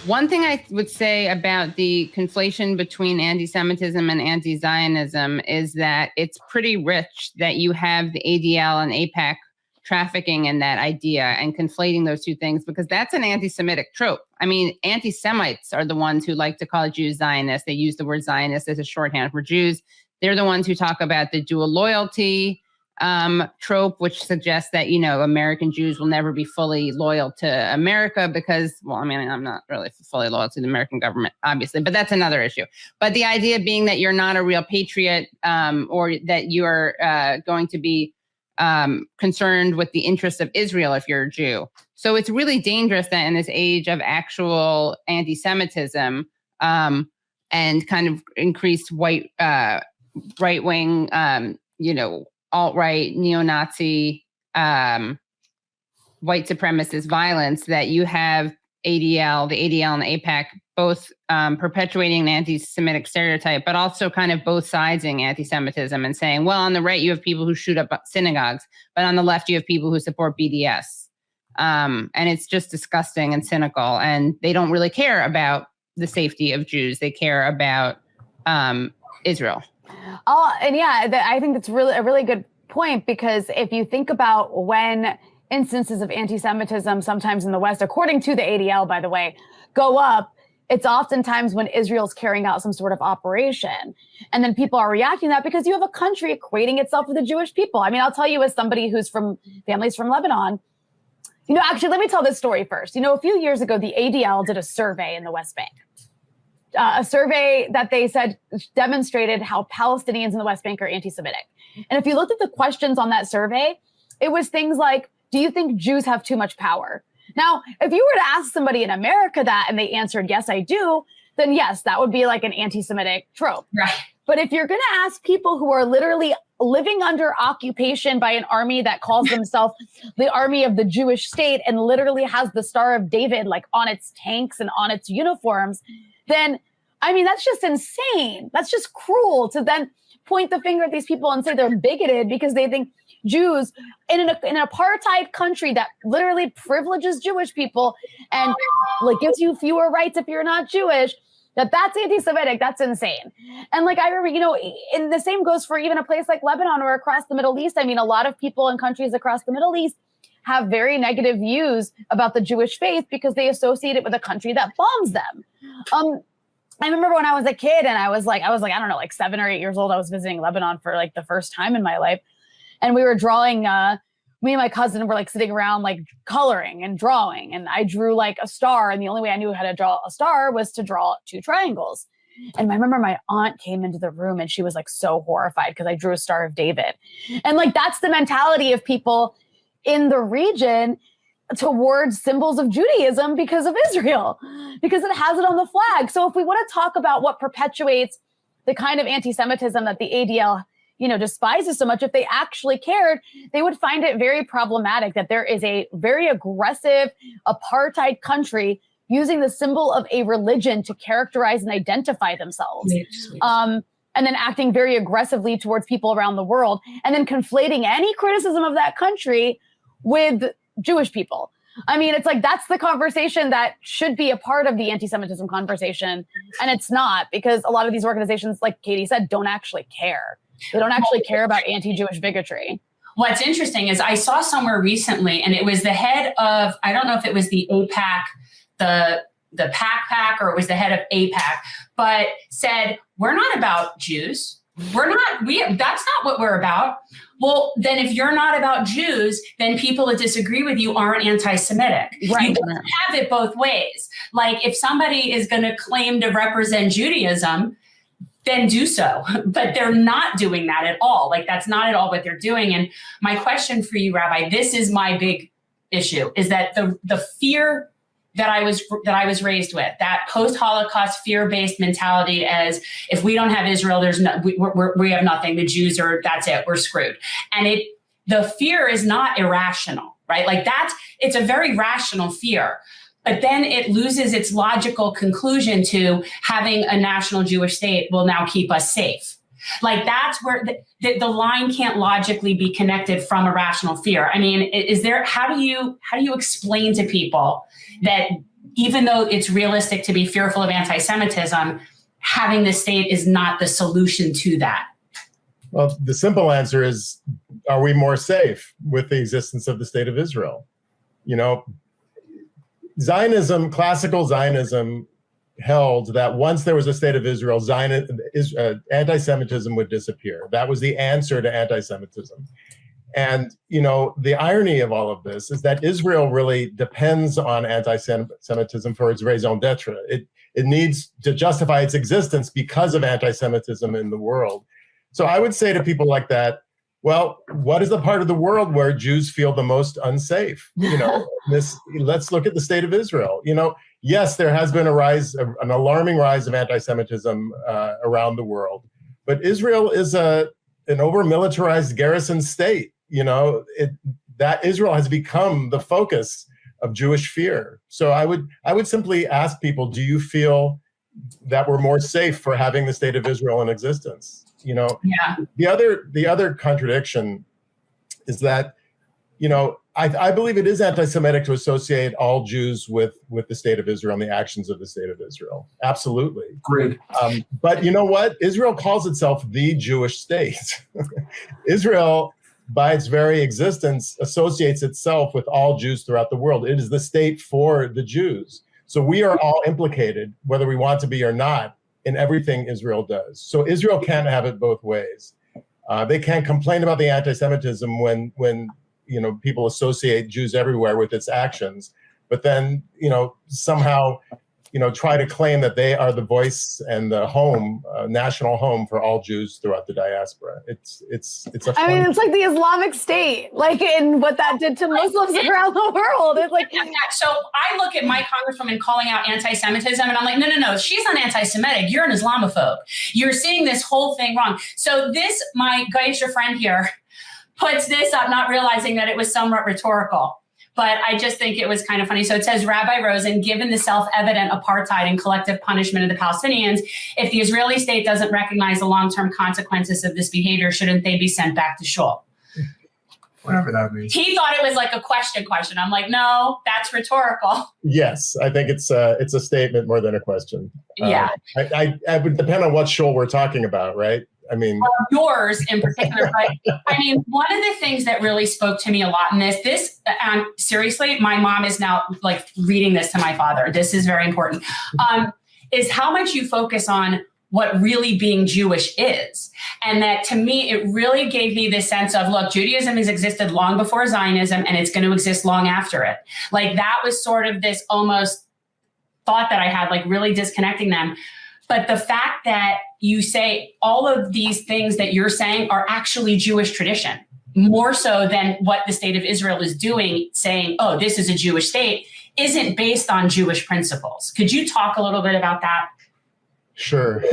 One thing I would say about the conflation between anti-Semitism and anti-Zionism is that it's pretty rich that you have the ADL and AIPAC trafficking in that idea and conflating those two things, because that's an anti-Semitic trope. I mean, anti-Semites are the ones who like to call Jews Zionists. They use the word Zionist as a shorthand for Jews. They're the ones who talk about the dual loyalty trope, which suggests that, you know, American Jews will never be fully loyal to America because, well, I mean, I'm not really fully loyal to the American government, obviously, but that's another issue. But the idea being that you're not a real patriot, or that you're going to be concerned with the interests of Israel if you're a Jew. So it's really dangerous that in this age of actual anti-Semitism and kind of increased white right-wing, alt-right, neo-Nazi, white supremacist violence, that you have the ADL and the AIPAC both perpetuating an anti-Semitic stereotype, but also kind of both sidesing anti-Semitism and saying, well, on the right, you have people who shoot up synagogues, but on the left, you have people who support BDS. And it's just disgusting and cynical. And they don't really care about the safety of Jews. They care about Israel. Oh, and yeah, I think that's really a really good point, because if you think about when instances of anti-Semitism, sometimes in the West, according to the ADL, by the way, go up, it's oftentimes when Israel's carrying out some sort of operation. And then people are reacting to that because you have a country equating itself with the Jewish people. I mean, I'll tell you, as somebody who's from families from Lebanon, you know, actually, let me tell this story first. You know, a few years ago, the ADL did a survey in the West Bank. A survey that they said demonstrated how Palestinians in the West Bank are anti-Semitic. And if you looked at the questions on that survey, it was things like, do you think Jews have too much power? Now, if you were to ask somebody in America that and they answered, yes, I do, then yes, that would be like an anti-Semitic trope. Right. But if you're going to ask people who are literally living under occupation by an army that calls themselves the army of the Jewish state and literally has the Star of David like on its tanks and on its uniforms, then, I mean, that's just insane. That's just cruel to then point the finger at these people and say they're bigoted because they think Jews in an apartheid country that literally privileges Jewish people and like gives you fewer rights if you're not Jewish, that's anti-Semitic. That's insane. And like, I remember, you know, and the same goes for even a place like Lebanon or across the Middle East. I mean, a lot of people in countries across the Middle East have very negative views about the Jewish faith because they associate it with a country that bombs them. I remember when I was a kid and I was like, I don't know, like 7 or 8 years old. I was visiting Lebanon for like the first time in my life. And we were drawing, me and my cousin were like sitting around, like coloring and drawing. And I drew like a star. And the only way I knew how to draw a star was to draw 2 triangles. And I remember my aunt came into the room and she was like so horrified because I drew a Star of David. And like, that's the mentality of people in the region towards symbols of Judaism because of Israel, because it has it on the flag. So if we want to talk about what perpetuates the kind of anti-Semitism that the ADL, you know, despises so much, if they actually cared, they would find it very problematic that there is a very aggressive apartheid country using the symbol of a religion to characterize and identify themselves. And then acting very aggressively towards people around the world, and then conflating any criticism of that country with Jewish people. I mean, it's like, that's the conversation that should be a part of the anti-Semitism conversation. And it's not, because a lot of these organizations, like Katie said, don't actually care. They don't actually care about anti-Jewish bigotry. What's interesting is I saw somewhere recently, and it was the head of, I don't know if it was the AIPAC, the PAC, or it was the head of AIPAC, but said, we're not about Jews. That's not what we're about. Well, then if you're not about Jews, then people that disagree with you aren't anti-Semitic. Right. You don't have it both ways. Like, if somebody is going to claim to represent Judaism, then do so. But they're not doing that at all. Like, that's not at all what they're doing. And my question for you, Rabbi, this is my big issue, is that the fear that I was raised with, that post-Holocaust fear-based mentality, as if we don't have Israel, we have nothing. The Jews are, that's it, we're screwed. And the fear is not irrational, right? Like, it's a very rational fear, but then it loses its logical conclusion to having a national Jewish state will now keep us safe. Like, that's where the line can't logically be connected from a rational fear. I mean, how do you explain to people that even though it's realistic to be fearful of anti-Semitism, having the state is not the solution to that? Well, the simple answer is, are we more safe with the existence of the state of Israel? You know, Zionism, classical Zionism, held that once there was a state of Israel, anti-Semitism would disappear. That was the answer to anti-Semitism. And, you know, the irony of all of this is that Israel really depends on anti-Semitism for its raison d'etre. It needs to justify its existence because of anti-Semitism in the world. So I would say to people like that, well, what is the part of the world where Jews feel the most unsafe? You know, let's look at the state of Israel. You know, yes, there has been an alarming rise of anti-Semitism around the world, but Israel is an over-militarized garrison state. You know, that Israel has become the focus of Jewish fear. So I would simply ask people, do you feel that we're more safe for having the state of Israel in existence? You know, the other contradiction is that, you know, I believe it is anti-Semitic to associate all Jews with the state of Israel and the actions of the state of Israel. Absolutely. Great. But you know what? Israel calls itself the Jewish state. Israel, by its very existence, associates itself with all Jews throughout the world. It is the state for the Jews. So we are all implicated, whether we want to be or not, in everything Israel does. So Israel can't have it both ways. They can't complain about the anti-Semitism when you know, people associate Jews everywhere with its actions, but then, you know, somehow, you know, try to claim that they are the voice and the home, national home for all Jews throughout the diaspora. It's I mean, it's like the Islamic State, like in what that did to Muslims around the world. It's like, so I look at my congresswoman calling out anti-Semitism, and I'm like, no, she's not anti-Semitic. You're an Islamophobe. You're seeing this whole thing wrong. So this, my Gaisha friend here, puts this up, not realizing that it was somewhat rhetorical. But I just think it was kind of funny. So it says, Rabbi Rosen, given the self-evident apartheid and collective punishment of the Palestinians, if the Israeli state doesn't recognize the long-term consequences of this behavior, shouldn't they be sent back to shul? Whatever that means. He thought it was like a question. I'm like, no, that's rhetorical. Yes, I think it's a statement more than a question. Yeah. I would depend on what shul we're talking about, right? I mean, yours in particular, but I mean, one of the things that really spoke to me a lot in this, seriously, my mom is now like reading this to my father. This is very important, is how much you focus on what really being Jewish is. And that to me, it really gave me this sense of, look, Judaism has existed long before Zionism and it's going to exist long after it. Like that was sort of this almost thought that I had, like really disconnecting them. But the fact that you say all of these things that you're saying are actually Jewish tradition, more so than what the state of Israel is doing, saying, oh, this is a Jewish state, isn't based on Jewish principles. Could you talk a little bit about that? Sure.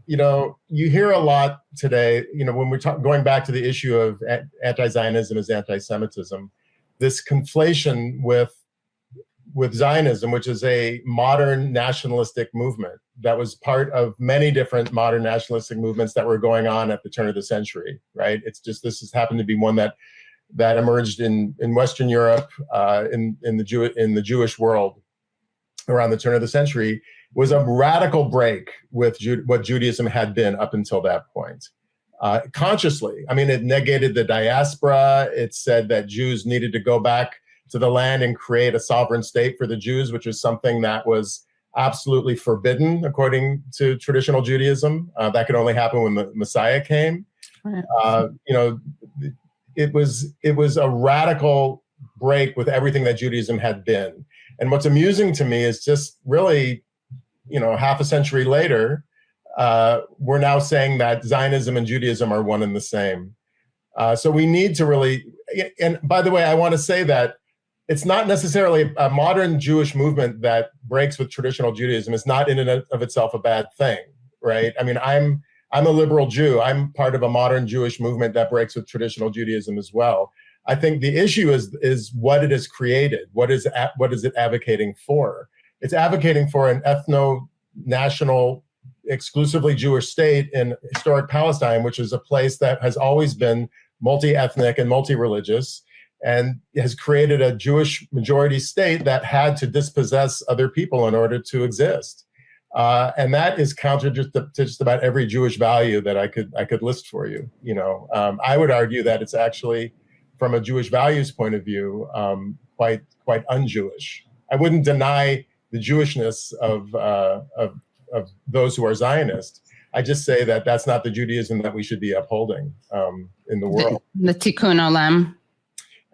You know, you hear a lot today, you know, when we're going back to the issue of anti-Zionism as anti-Semitism, this conflation with Zionism, which is a modern nationalistic movement that was part of many different modern nationalistic movements that were going on at the turn of the century, right? It's just, this has happened to be one that emerged in Western Europe, in the Jewish world around the turn of the century, was a radical break with what Judaism had been up until that point. Consciously, I mean, it negated the diaspora. It said that Jews needed to go back to the land and create a sovereign state for the Jews, which is something that was absolutely forbidden according to traditional Judaism. That could only happen when the Messiah came. You know, it was a radical break with everything that Judaism had been. And what's amusing to me is just really, you know, half a century later, we're now saying that Zionism and Judaism are one and the same. So we need to really, and by the way, I want to say that it's not necessarily a modern Jewish movement that breaks with traditional Judaism. It's not in and of itself a bad thing, right? I mean, I'm a liberal Jew. I'm part of a modern Jewish movement that breaks with traditional Judaism as well. I think the issue is what it has created. What is it advocating for? It's advocating for an ethno-national, exclusively Jewish state in historic Palestine, which is a place that has always been multi-ethnic and multi-religious. and has created a Jewish majority state that had to dispossess other people in order to exist. And that is counter to just about every Jewish value that I could list for you. I would argue that it's actually, from a Jewish values point of view, quite un-Jewish. I wouldn't deny the Jewishness of those who are Zionists. I just say that that's not the Judaism that we should be upholding in the world. The Tikkun Olam.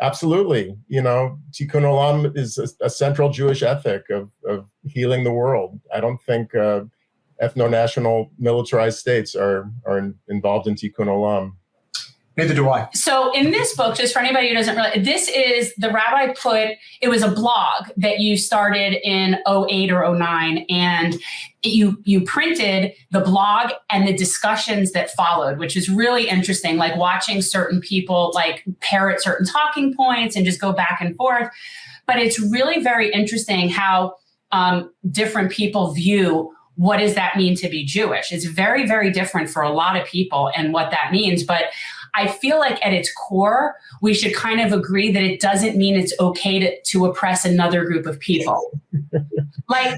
Absolutely. Tikkun Olam is a central Jewish ethic of healing the world. I don't think ethno-national militarized states are involved in Tikkun Olam. Neither do I. So in this book, just for anybody who doesn't realize, this is the rabbi it was a blog that you started in 08 or 09, and you printed the blog and the discussions that followed, which is really interesting, like watching certain people like parrot certain talking points and just go back and forth. But it's really very interesting how different people view what does that mean to be Jewish. It's very, very different for a lot of people and what that means. But I feel like at its core, we should kind of agree that it doesn't mean it's okay to oppress another group of people. Right?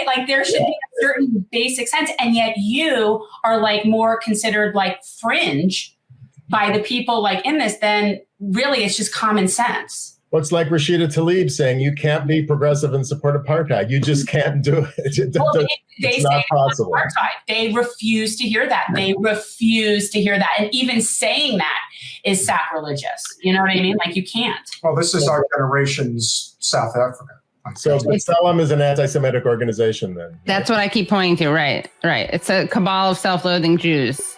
Like there should be a certain basic sense. And yet you are like more considered like fringe by the people like in this, then really it's just common sense. Well, it's like Rashida Tlaib saying you can't be progressive and support apartheid. You just can't do it. Well, they it's say not possible. Apartheid. They refuse to hear that. They refuse to hear that. And even saying that is sacrilegious. You know what I mean? Like you can't. Well, this is our generation's South Africa. So B'Tselem is an anti-Semitic organization then. That's what I keep pointing to. Right. It's a cabal of self-loathing Jews.